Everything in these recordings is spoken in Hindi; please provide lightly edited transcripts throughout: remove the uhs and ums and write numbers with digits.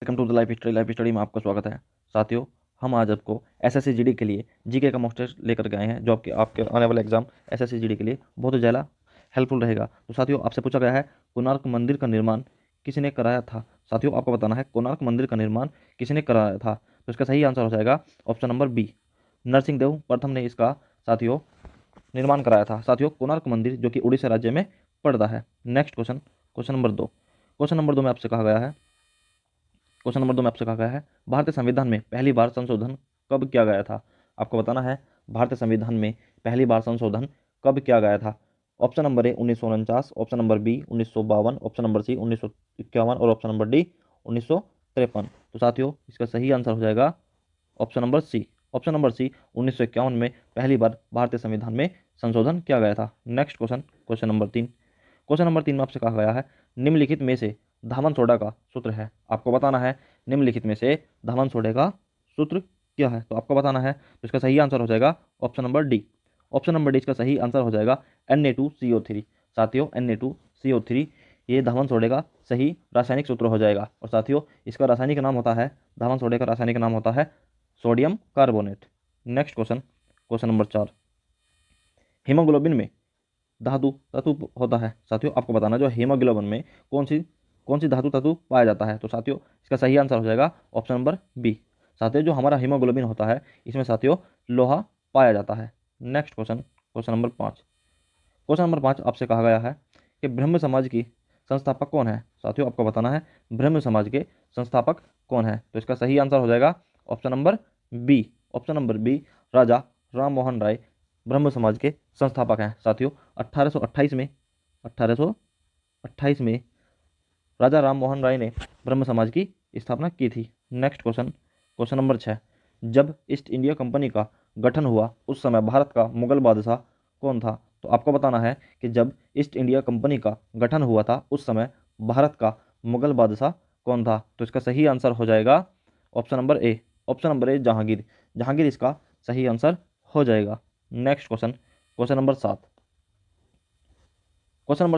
Welcome to the life study में आपका स्वागत है। साथियों, हम आज आपको एसएससी जीडी के लिए जीके का मॉक टेस्ट लेकर के आए हैं, जो आपके आने वाले एग्जाम एसएससी जीडी के लिए बहुत ही ज़्यादा हेल्पफुल रहेगा। तो साथियों, आपसे पूछा गया है कोणार्क मंदिर का निर्माण किसने कराया था। साथियों, आपको बताना है कोणार्क मंदिर का निर्माण किसने कराया था। तो इसका सही आंसर हो जाएगा option number B, Narsingh Dev प्रथम ने इसका साथियों निर्माण कराया था। साथियों, कोणार्क मंदिर जो कि उड़ीसा राज्य में पड़ता है। नेक्स्ट क्वेश्चन, क्वेश्चन नंबर 2 में आपसे कहा गया है, क्वेश्चन नंबर 2 में आपसे कहा गया है भारतीय संविधान में पहली बार संशोधन कब किया गया था। आपको बताना है भारतीय संविधान में पहली बार संशोधन कब किया गया था। Option number A 1949, option number B 1952, option number C 1951 और ऑप्शन नंबर डी 1953। तो साथियों, इसका सही आंसर हो जाएगा option number C. Option number C 1951 में पहली बार भारतीय संविधान में संशोधन किया गया था। नेक्स्ट क्वेश्चन, क्वेश्चन नंबर 3 में आपसे कहा गया है निम्नलिखित में से धामन सोडा का सूत्र है। आपको बताना है निम्नलिखित में से धामन सोडे का सूत्र क्या है। तो आपको बताना है, तो इसका सही आंसर हो जाएगा option number D. Option number D इसका सही आंसर हो जाएगा Na2CO3। साथियों, Na2CO3 ये धामन सोडे का सही रासायनिक सूत्र हो जाएगा। और साथियों, इसका रासायनिक नाम होता है, धामन सोडे का रासायनिक नाम होता है sodium carbonate. Next question, question number 4, haemoglobin में धातु तत्व होता है। साथियों, आपको बताना जो हीमोग्लोबिन में कौन सी धातु तत्व पाया जाता है। तो साथियों, इसका सही आंसर हो जाएगा ऑप्शन नंबर बी। साथियों, जो हमारा हीमोग्लोबिन होता है इसमें साथियों लोहा पाया जाता है। नेक्स्ट क्वेश्चन, क्वेश्चन नंबर 5 आपसे कहा गया है कि ब्रह्म समाज की संस्थापक कौन है। साथियों, आपको बताना है ब्रह्म समाज के संस्थापक कौन है। तो इसका सही आंसर हो जाएगा option number B. Option number B, Raja Ram Mohan Roy Brahmo Samaj के संस्थापक हैं। साथियों, 1828 में राजा राम मोहन राय ने ब्रह्म समाज की स्थापना की थी। नेक्स्ट क्वेश्चन, क्वेश्चन नंबर 6, जब ईस्ट इंडिया कंपनी का गठन हुआ उस समय भारत का मुगल बादशाह कौन था। तो आपको बताना है कि जब ईस्ट इंडिया कंपनी का गठन हुआ था उस समय भारत का मुगल बादशाह कौन था। तो इसका सही आंसर हो जाएगा option number A. Option number ए, जहांगीर। जहांगीर इसका सही आंसर हो जाएगा। नेक्स्ट क्वेश्चन, क्वेश्चन नंबर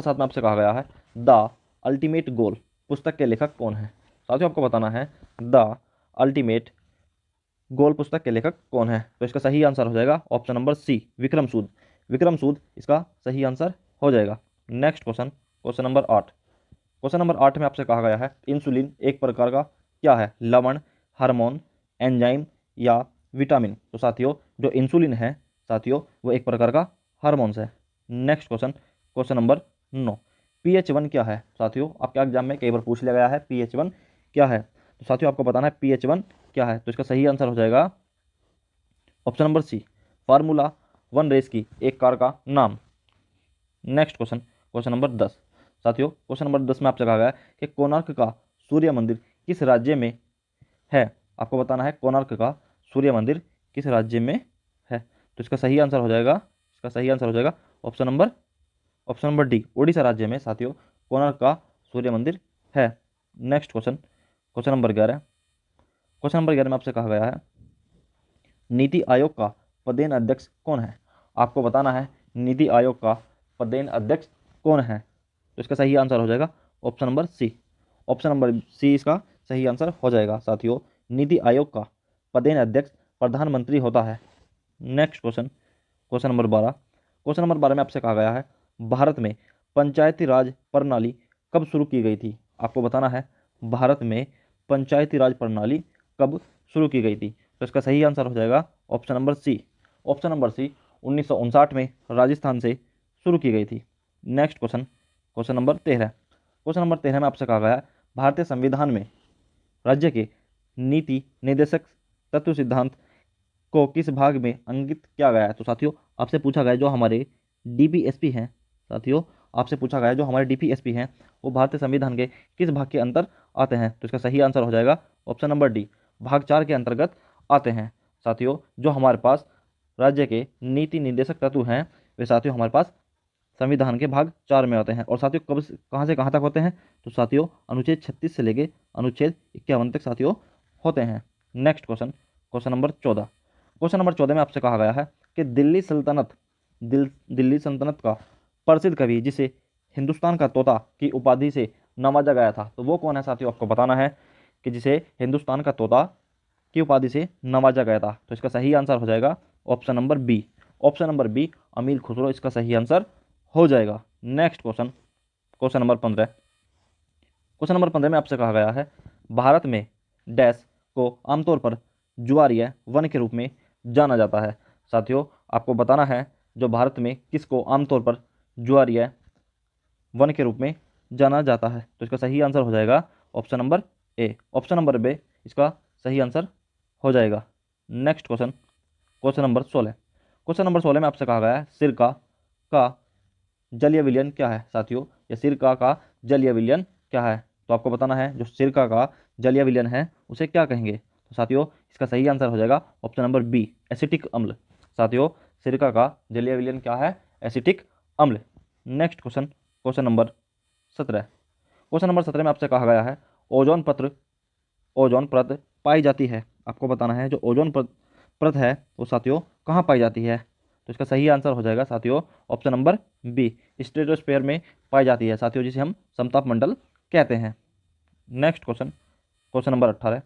7 में आपसे कहा गया है द अल्टीमेट गोल पुस्तक के लेखक कौन है। साथियों, आपको बताना है द अल्टीमेट गोल पुस्तक के लेखक कौन है। तो इसका सही आंसर हो जाएगा ऑप्शन नंबर सी, विक्रम सूद। विक्रम सूद इसका सही आंसर हो जाएगा। नेक्स्ट क्वेश्चन, क्वेश्चन नंबर 8 में आपसे कहा गया है इंसुलिन एक प्रकार का क्या है, लवण, हार्मोन, एंजाइम या विटामिन। तो साथियों, जो इंसुलिन है साथियों वो एक प्रकार का हार्मोन्स है। Next question, question number 9, pH1 क्या है। साथियों, आपके एग्जाम में कई बार पूछ लिया गया है pH1 क्या है। तो साथियों, आपको बताना है pH1 क्या है। तो इसका सही आंसर हो जाएगा option number C, formula 1 race की एक कार का नाम। Next question, question number 10। साथियों, क्वेश्चन नंबर 10 में आपसे कहा गया है कि कोणार्क का सूर्य मंदिर किस राज्य में है। आपको बताना है कोणार्क का सूर्य मंदिर किस राज्य में है। तो इसका सही आंसर हो जाएगा, ऑप्शन नंबर डी, उड़ीसा राज्य में साथियों कोणार्क का सूर्य मंदिर है। नेक्स्ट क्वेश्चन, क्वेश्चन नंबर 11 में आपसे कहा गया है नीति आयोग का पदेन अध्यक्ष कौन है। आपको बताना है नीति आयोग का पदेन अध्यक्ष कौन है। तो इसका सही आंसर हो जाएगा option number C. Option number C इसका सही आंसर हो जाएगा। साथियों, नीति आयोग का पदेन अध्यक्ष प्रधानमंत्री होता है। नेक्स्ट क्वेश्चन, क्वेश्चन नंबर 12 में आपसे कहा गया है भारत में पंचायती राज प्रणाली कब शुरू की गई थी। आपको बताना है भारत में पंचायती राज प्रणाली कब शुरू की गई थी। तो इसका सही आंसर हो जाएगा option number C. Option number C 1959 में राजस्थान से शुरू की गई थी। नेक्स्ट क्वेश्चन, क्वेश्चन नंबर 13 में आपसे कहा गया है भारतीय संविधान में राज्य के नीति निर्देशक तत्व सिद्धांत को किस भाग में अंकित किया गया है। तो साथियों, आपसे पूछा गया जो हमारे डीपीएसपी हैं, साथियों आपसे पूछा गया जो हमारे डीपीएसपी हैं वो भारतीय संविधान के किस भाग के अंतर आते हैं। तो इसका सही आंसर हो जाएगा ऑप्शन नंबर डी, भाग 4 के अंतर्गत आते हैं। साथियों, जो हमारे पास राज्य के नीति निर्देशक तत्व हैं वे साथियों हमारे पास संविधान के भाग 4 में होते हैं। और साथियों कहाँ से कहाँ तक होते हैं। तो साथियों, अनुच्छेद 36 से लेके अनुच्छेद 51 तक साथियों होते हैं। नेक्स्ट क्वेश्चन, क्वेश्चन नंबर 14 में आपसे कहा गया है कि दिल्ली सल्तनत का प्रसिद्ध कवि जिसे हिंदुस्तान का तोता की उपाधि से नवाजा गया था तो वो कौन है। साथियों, आपको बताना है कि जिसे हिंदुस्तान का तोता की उपाधि से नवाजा गया था। तो इसका सही आंसर हो जाएगा option number B. Option number B Amir Khusro इसका सही आंसर हो जाएगा। Next question, question number 15। Question number 15 में आपसे कहा गया है भारत में डैश को आमतौर पर ज्वारीय वन के रूप में जाना जाता है। साथियों आपको बताना है जो भारत में किसको आमतौर पर ज्वारीय वन के रूप में जाना जाता है। तो इसका सही आंसर हो जाएगा option number A. Option number B इसका सही आंसर हो जाएगा। Next question, question number 16। Question number 16 में आपसे कहा गया है सिरका का जलीय विलयन क्या है। साथियों ये सिरका का जलीय विलयन क्या है, तो आपको बताना है जो सिरका का जलीय विलयन है उसे क्या कहेंगे। तो साथियों इसका सही आंसर हो जाएगा ऑप्शन नंबर बी, एसिटिक अम्ल। साथियों सिरका का जलीय विलयन क्या है, एसिटिक अम्ल। Next question, question number 17। Question number 17 में आपसे कहा गया है ओजोन परत पाई जाती है। आपको बताना है जो ओजोन परत है वो साथियों कहाँ पाई जाती है। तो इसका सही आंसर हो जाएगा साथियों ऑप्शन नंबर बी, स्ट्रेटोस्फीयर में पाई जाती है साथियों, जिसे हम समताप मंडल कहते हैं। Next question, question number 18।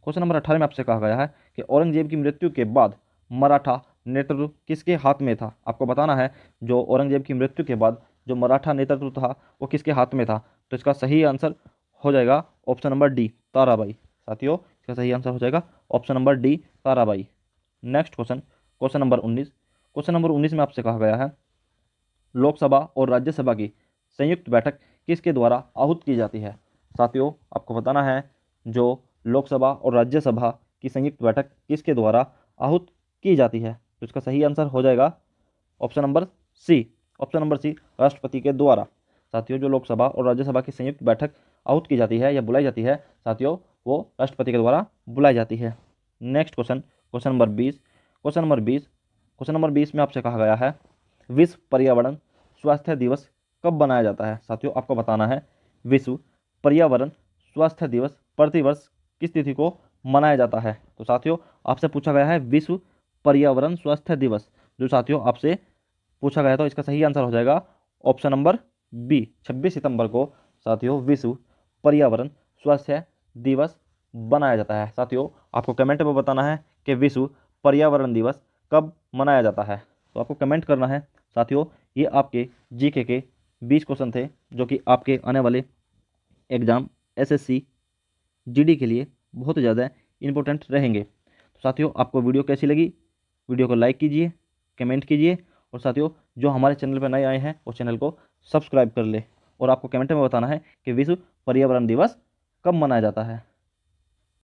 Question number 18 में आपसे कहा गया है कि औरंगजेब की मृत्यु के बाद मराठा नेतृत्व किसके हाथ में था। आपको बताना है जो औरंगजेब की मृत्यु के बाद जो मराठा नेतृत्व था वो किसके हाथ में था। तो इसका सही आंसर हो जाएगा ऑप्शन नंबर डी, ताराबाई। साथियों इसका सही आंसर हो जाएगा option number D, Tarabai. Next question, question number 19। Question number 19 में आपसे कहा गया है लोकसभा और राज्यसभा की संयुक्त बैठक किसके द्वारा आहूत की जाती है। साथियों आपको बताना है जो लोकसभा और राज्यसभा की संयुक्त बैठक किसके द्वारा आहूत की जाती है। तो इसका सही आंसर हो जाएगा option number C, option number C, राष्ट्रपति के द्वारा। साथियों जो लोकसभा और राज्यसभा की संयुक्त बैठक आहूत की जाती है या बुलाई जाती है साथियों वो राष्ट्रपति के द्वारा बुलाई जाती है। Next question, question number 20। Question number 20, question number 20 में आपसे कहा गया है विश्व पर्यावरण स्वास्थ्य दिवस कब मनाया जाता है। साथियों आपको बताना है विश्व पर्यावरण स्वास्थ्य दिवस प्रतिवर्ष किस तिथि को मनाया जाता है। तो साथियों आपसे पूछा गया है विश्व पर्यावरण स्वास्थ्य दिवस, जो साथियों आपसे पूछा गया, तो इसका सही आंसर हो जाएगा ऑप्शन नंबर बी, 26 सितंबर को साथियों विश्व पर्यावरण स्वास्थ्य दिवस बनाया जाता है। साथियों आपको कमेंट में बताना है कि विश्व पर्यावरण दिवस कब मनाया जाता है, तो आपको कमेंट करना है। साथियों ये आपके जीके के 20 क्वेश्चन थे जो कि आपके आने वाले एग्जाम एसएससी जीडी के लिए बहुत ज़्यादा इंपॉर्टेंट रहेंगे। तो साथियों आपको वीडियो कैसी लगी, वीडियो को लाइक कीजिए, कमेंट कीजिए, और साथियों जो हमारे चैनल पर नए आए हैं वो चैनल को सब्सक्राइब कर ले। और आपको कमेंट में बताना है कि विश्व पर्यावरण दिवस कब मनाया जाता है।